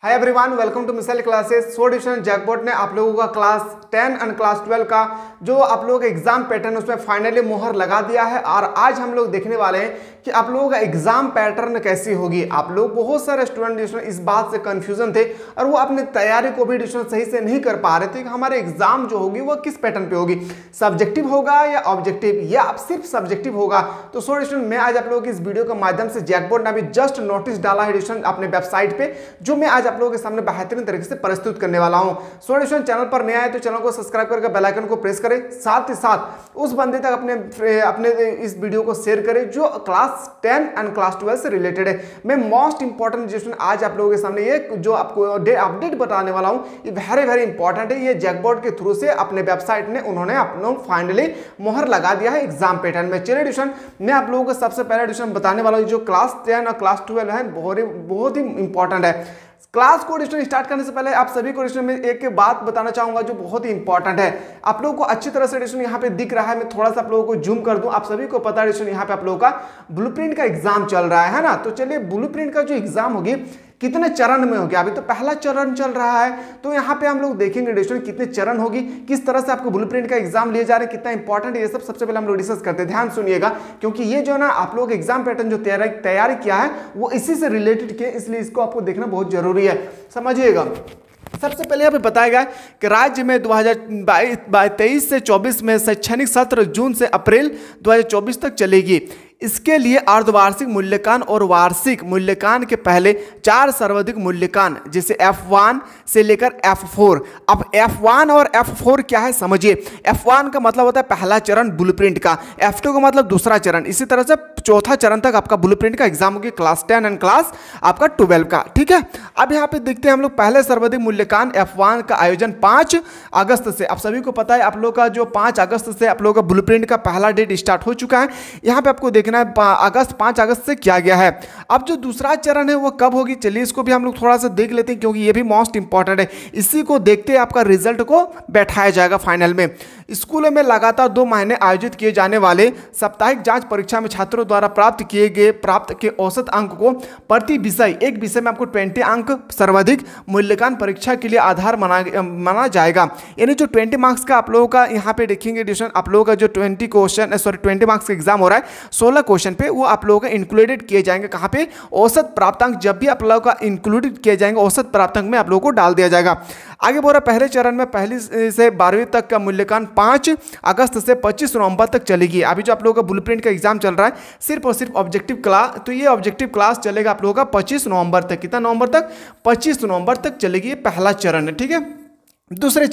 Hi everyone, welcome to missile classes. So division jackpot ने आप लोगों का क्लास 10 एंड क्लास 12 का जो आप लोगों का एग्जाम पैटर्न उसमें फाइनली मोहर लगा दिया है। और आज हम लोग देखने वाले हैं कि आप लोगों का एग्जाम पैटर्न कैसी होगी। आप लोग बहुत सारे स्टूडेंट इस बात से कंफ्यूजन थे और वो अपनी तैयारी को भी सही से नहीं कर पा रहे थे कि हमारे एग्जाम जो होगी वो किस पैटर्न पे होगी, सब्जेक्टिव होगा या ऑब्जेक्टिव या अब सिर्फ सब्जेक्टिव होगा। तो सो डिविजन मैं आज आप लोगों की इस वीडियो के माध्यम से जैकपॉट ने अभी जस्ट नोटिस डाला है डिविजन अपने वेबसाइट पे, जो मैं आज आप लोगों के सामने बेहतरीन तरीके से प्रस्तुत करने वाला हूं। सो डिविजन चैनल पर नया है तो चैनल को सब्सक्राइब करके बेल आइकन को प्रेस करें, साथ ही साथ उस बंदे तक अपने इस वीडियो को शेयर करें जो क्लास 10 एंड क्लास 12 से रिलेटेड है। मैं मोस्ट इंपॉर्टेंट डिविजन आज आप लोगों के सामने ये जो आपको अपडेट बताने वाला हूं, ये वेरी इंपॉर्टेंट है। ये जैकपॉट के थ्रू से अपने वेबसाइट ने उन्होंने अपना फाइनली मोहर लगा दिया है एग्जाम पैटर्न में। चलिए डिविजन मैं आप लोगों को सबसे पहले डिविजन बताने वाला हूं जो क्लास 10 और क्लास 12 है, बहुत ही इंपॉर्टेंट है। क्लास को डिविजन स्टार्ट करने से पहले आप सभी को डिविजन में एक बात बताना चाहूंगा जो बहुत ही इंपॉर्टेंट है। आप लोगों को अच्छी तरह से डिविजन यहाँ पे दिख रहा है, मैं थोड़ा सा आप लोगों को जूम कर दूं। आप सभी को पता है डिविजन यहाँ पे आप लोगों का ब्लूप्रिंट का एग्जाम चल रहा है ना। तो चलिए ब्लूप्रिंट का जो एग्जाम होगी कितने चरण में होगी, अभी तो पहला चरण चल रहा है। तो यहाँ पे हम लोग देखेंगे डिविजन कितने चरण होगी, किस तरह से आपको ब्लूप्रिंट का एग्जाम लिए जा रहे हैं, कितना इंपॉर्टेंट है, ये सब सबसे पहले हम लोग डिस्कस करते हैं। ध्यान सुनिएगा क्योंकि ये जो है ना आप लोग एग्जाम पैटर्न जो तैयारी किया है वो इसी से रिलेटेड किया, इसलिए इसको आपको देखना बहुत जरूरी है, समझिएगा। सबसे पहले यहाँ पे बताया गया कि राज्य में 2023 से 24 में शैक्षणिक सत्र जून से अप्रैल 2024 तक चलेगी। इसके लिए अर्धवार्षिक मूल्यांकन और वार्षिक मूल्यांकन के पहले 4 सर्वाधिक मूल्यांकन जैसे F1 से लेकर F4। अब F1 और F4 क्या है समझिए। F1 का मतलब होता है पहला चरण ब्लूप्रिंट का, F2 का मतलब दूसरा चरण, इसी तरह से चौथा चरण तक आपका ब्लूप्रिंट का एग्जाम होगी क्लास 10 एंड क्लास आपका 12 का। ठीक है, अब यहाँ पे देखते हैं हम लोग पहले सर्वाधिक मूल्यांकन F1 का आयोजन 5 अगस्त से। आप सभी को पता है आप लोग का जो 5 अगस्त से आप लोग का ब्लूप्रिंट का पहला डेट स्टार्ट हो चुका है। यहाँ पे आपको देखना है 5 अगस्त से किया गया है। अब जो दूसरा चरण है वो कब होगी, चलिए इसको भी हम लोग थोड़ा सा देख लेते हैं क्योंकि ये भी मोस्ट इंपॉर्टेंट है। इसी को देखते आपका रिजल्ट को बैठाया जाएगा फाइनल में। स्कूलों में लगातार 2 महीने आयोजित किए जाने वाले साप्ताहिक जांच परीक्षा में छात्रों द्वारा प्राप्त के औसत अंक को प्रति विषय, एक विषय में आपको 20 अंक सर्वाधिक मूल्यांकन परीक्षा के लिए आधार माना जाएगा। यानी जो 20 मार्क्स का आप लोगों का यहाँ पे देखेंगे डिविजन, आप लोगों का जो 20 मार्क्स का एग्जाम हो रहा है 16 क्वेश्चन पे वो आप लोगों का इंक्लूडेड किए जाएंगे। कहाँ पे, औसत प्राप्तांक, जब भी आप लोगों का इंक्लूडेड किए जाएंगे औसत प्राप्तांक में आप लोगों को डाल दिया जाएगा। आगे बोल रहा पहले चरण में पहली से 12वीं तक का मूल्यांकन 5 अगस्त से 25 नवंबर तक चलेगी। अभी जो आप लोगों का ब्लूप्रिंट का एग्जाम चल रहा है सिर्फ और सिर्फ ऑब्जेक्टिव क्लास, तो ये ऑब्जेक्टिव क्लास चलेगा आप लोगों का 25 नवंबर तक। कितना नवंबर तक, 25 नवंबर तक चलेगी, ये पहला चरण है। ठीक है, दूसरे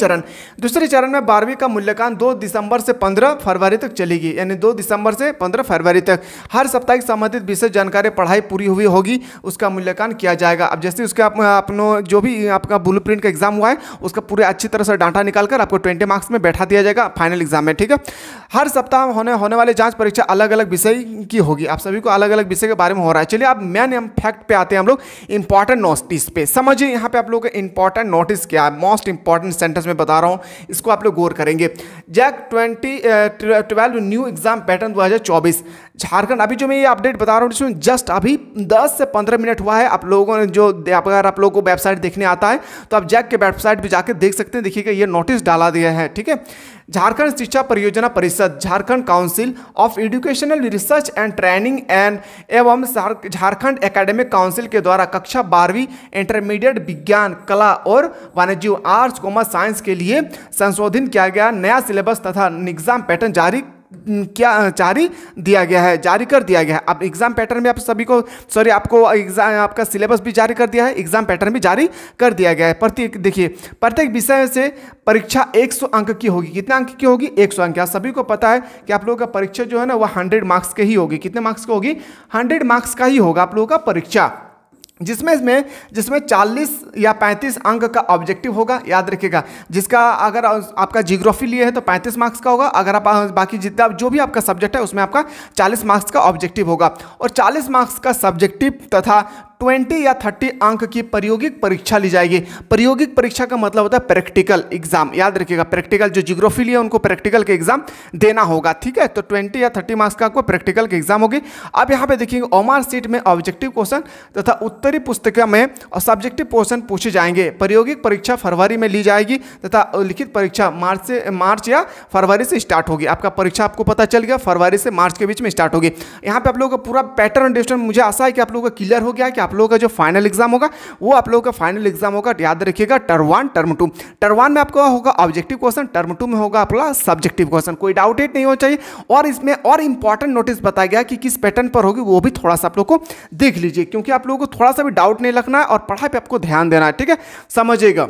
चरण में 12वीं का मूल्यांकन 2 दिसंबर से 15 फरवरी तक चलेगी। यानी 2 दिसंबर से 15 फरवरी तक हर साप्ताहिक संबंधित विषय जानकारी पढ़ाई पूरी हुई होगी उसका मूल्यांकन किया जाएगा। अब जैसे उसका अपनो जो भी आपका ब्लूप्रिंट का एग्जाम हुआ है उसका पूरे अच्छी तरह से डाटा निकालकर आपको 20 मार्क्स में बैठा दिया जाएगा फाइनल एग्जाम में। ठीक है, हर सप्ताह होने वाले जाँच परीक्षा अलग अलग विषय की होगी। आप सभी को अलग अलग विषय के बारे में हो रहा है। चलिए अब मेन फैक्ट पे आते हैं हम लोग, इंपॉर्टेंट नोटिस पे। समझिए यहाँ पे आप लोग का इंपॉर्टेंट नोटिस क्या है, मोस्ट इंपॉर्टेंट सेंटेंस में बता रहा हूं, इसको आप लोग गौर करेंगे। JAC 2012 new exam pattern 2024 Jharkhand. अभी जो मैं ये अपडेट बता रहा हूं इसमें जस्ट अभी 10 से 15 मिनट हुआ है। आप लोगों ने जो अगर आप लोगों को वेबसाइट देखने आता है तो आप जैक के वेबसाइट पे जाकर देख सकते हैं। देखिएगा ये नोटिस डाला दिया है। ठीक है, झारखंड शिक्षा परियोजना परिषद, Jharkhand council of educational research and training एवं झारखंड एकेडमिक काउंसिल के द्वारा कक्षा 12वीं इंटरमीडिएट विज्ञान, कला और वाणिज्य, आर्ट्स, कॉमर्स, साइंस के लिए संशोधन किया गया नया सिलेबस तथा एग्जाम पैटर्न जारी कर दिया गया है। अब एग्जाम पैटर्न में आप सभी को आपको एग्जाम आपका सिलेबस भी जारी कर दिया है, एग्जाम पैटर्न भी जारी कर दिया गया है। प्रत्येक विषय से परीक्षा 100 अंक की होगी। कितने अंक की होगी, 100 अंक। सभी को पता है कि आप लोगों का परीक्षा जो है ना वो 100 मार्क्स की ही होगी। कितने मार्क्स की होगी, 100 मार्क्स का ही होगा आप लोगों का परीक्षा, जिसमें 40 या 35 अंक का ऑब्जेक्टिव होगा। याद रखिएगा, जिसका अगर आपका जियोग्राफी लिए है तो 35 मार्क्स का होगा। अगर आप बाकी जितना जो भी आपका सब्जेक्ट है उसमें आपका 40 मार्क्स का ऑब्जेक्टिव होगा। और 40 मार्क्स का सब्जेक्टिव तथा 20 या 30 अंक की प्रायोगिक परीक्षा ली जाएगी। प्रायोगिक परीक्षा का मतलब होता है प्रैक्टिकल एग्जाम, याद रखिएगा। प्रैक्टिकल जो ज्योग्राफी लिए उनको प्रैक्टिकल के एग्जाम देना होगा, ठीक है। तो 20 या 30 मार्क्स का आपको प्रैक्टिकल के एग्जाम होगी। अब यहाँ पे देखिए ओएमआर शीट में ऑब्जेक्टिव क्वेश्चन तथा उत्तरी पुस्तिका में सब्जेक्टिव क्वेश्चन पूछे जाएंगे। प्रायोगिक परीक्षा फरवरी में ली जाएगी तथा लिखित परीक्षा मार्च या फरवरी से स्टार्ट होगी। आपका परीक्षा आपको पता चल गया, फरवरी से मार्च के बीच में स्टार्ट होगी। यहाँ पे आप लोगों का पूरा पैटर्न डिस्टेंस मुझे आशा है कि आप लोगों का क्लियर हो गया है कि आप लोगों का जो फाइनल एग्जाम होगा वो आप लोगों का फाइनल एग्जाम होगा। याद रखिएगा टर्म 1 टर्म 2। टर्म 1 में आपका होगा ऑब्जेक्टिव क्वेश्चन, टर्म 2 में होगा आपका सब्जेक्टिव क्वेश्चन। कोई डाउट नहीं होना चाहिए। और इसमें और इंपॉर्टेंट नोटिस बताया गया कि किस पैटर्न पर होगी वो भी थोड़ा सा आप लोग को देख लीजिए, क्योंकि आप लोगों को थोड़ा सा भी डाउट नहीं रखना है और पढ़ाई पे आपको ध्यान देना है, ठीक है। समझिएगा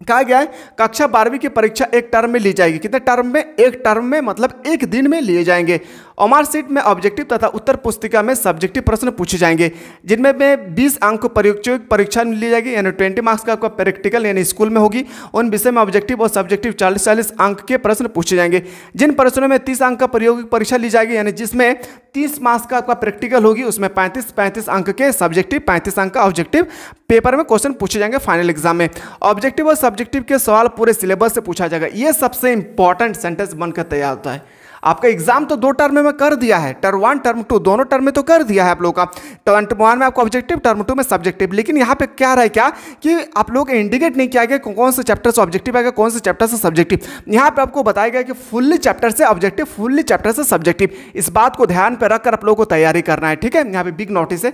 कहा गया है कक्षा 12वीं की परीक्षा एक टर्म में ली जाएगी। कितने टर्म में? एक टर्म में, मतलब एक दिन में लिए जाएंगे। ओएमआर शीट में ऑब्जेक्टिव तथा उत्तर पुस्तिका में सब्जेक्टिव प्रश्न पूछे जाएंगे, जिनमें 20 अंक प्रायोगिक परीक्षा में ली जाएगी, यानी 20 मार्क्स का आपका प्रैक्टिकल यानी स्कूल में होगी। उन विषय में ऑब्जेक्टिव और सब्जेक्टिव 40-40 अंक के प्रश्न पूछे जाएंगे। जिन प्रश्नों में 30 अंक का प्रायोगिक परीक्षा ली जाएगी, यानी जिसमें 30 मार्क्स का आपका प्रैक्टिकल होगी, उसमें 35 अंक के सब्जेक्टिव, 35 अंक का ऑब्जेक्टिव पेपर में क्वेश्चन पूछे जाएंगे फाइनल एग्जाम में। ऑब्जेक्टिव और सब्जेक्टिव के सवाल पूरे सिलेबस से पूछा जाएगा। ये सबसे इंपॉर्टेंट सेंटेंस बनकर तैयार होता है। आपका एग्जाम तो 2 टर्म में कर दिया है, टर्म 1 टर्म 2 दोनों टर्म में तो कर दिया है आप लोगों का। टर्म 1 में आपको ऑब्जेक्टिव, टर्म 2 में सब्जेक्टिव। लेकिन यहाँ पे क्या रहा है क्या कि आप लोग इंडिकेट नहीं किया गया कौन से चैप्टर से ऑब्जेक्टिव आएगा, कौन से चैप्टर से सब्जेक्टिव। यहाँ पे आपको बताया गया कि फुल्ली चैप्टर से ऑब्जेक्टिव, फुल्ली चैप्टर से सब्जेक्टिव। इस बात को ध्यान पर रखकर आप लोगों को तैयारी करना है, ठीक है। यहाँ पे बिग नोटिस है।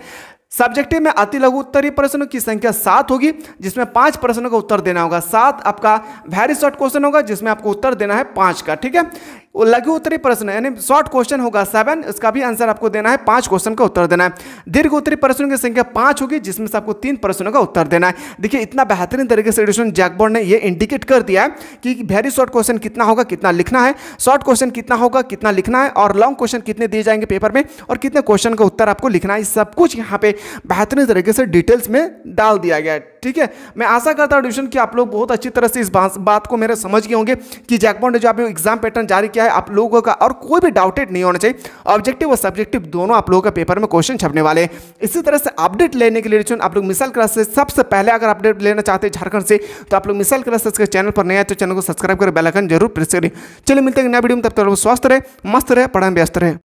सब्जेक्टिव में अति लघु उत्तरीय प्रश्नों की संख्या 7 होगी, जिसमें 5 प्रश्नों का उत्तर देना होगा। 7 आपका वेरी शॉर्ट क्वेश्चन होगा, जिसमें आपको उत्तर देना है 5 का, ठीक है। लघु उत्तरीय प्रश्न यानी शॉर्ट क्वेश्चन होगा 7, इसका भी आंसर आपको देना है, 5 क्वेश्चन का उत्तर देना है। दीर्घ उत्तरीय प्रश्नों की संख्या 5 होगी, जिसमें से आपको 3 प्रश्नों का उत्तर देना है। देखिए इतना बेहतरीन तरीके से एजुकेशन जैकबोर्ड ने ये इंडिकेट कर दिया है कि वेरी शॉर्ट क्वेश्चन कितना होगा, कितना लिखना है, शॉर्ट क्वेश्चन कितना होगा, कितना लिखना है, और लॉन्ग क्वेश्चन कितने दिए जाएंगे पेपर में और कितने क्वेश्चन का उत्तर आपको लिखना है। सब कुछ यहाँ पे बेहतरीन तरीके से डिटेल्स में डाल दिया गया है, ठीक है। मैं आशा करता हूँ एजुकेशन कि आप लोग बहुत अच्छी तरह से इस बात को मेरे समझ गए होंगे कि जैकबोर्ड ने जो आप एग्जाम पैटर्न जारी किया है आप लोगों का, और कोई भी डाउटेड नहीं होना चाहिए। ऑब्जेक्टिव और सब्जेक्टिव दोनों आप लोगों का पेपर में क्वेश्चन छपने वाले हैं। इसी तरह से अपडेट लेने के लिए आप लोग मिसाइल क्लासेस सबसे पहले अगर अपडेट लेना चाहते हैं झारखंड से, तो आप लोग मिसाइल क्लासेस के चैनल पर नया है तो चैनल को सब्सक्राइब कर बेल आइकन जरूर प्रेस करें। चलिए मिलते हैं नया वीडियो में, तब तक स्वस्थ रहे, मस्त रहे, पढ़ाई में व्यस्त रहे।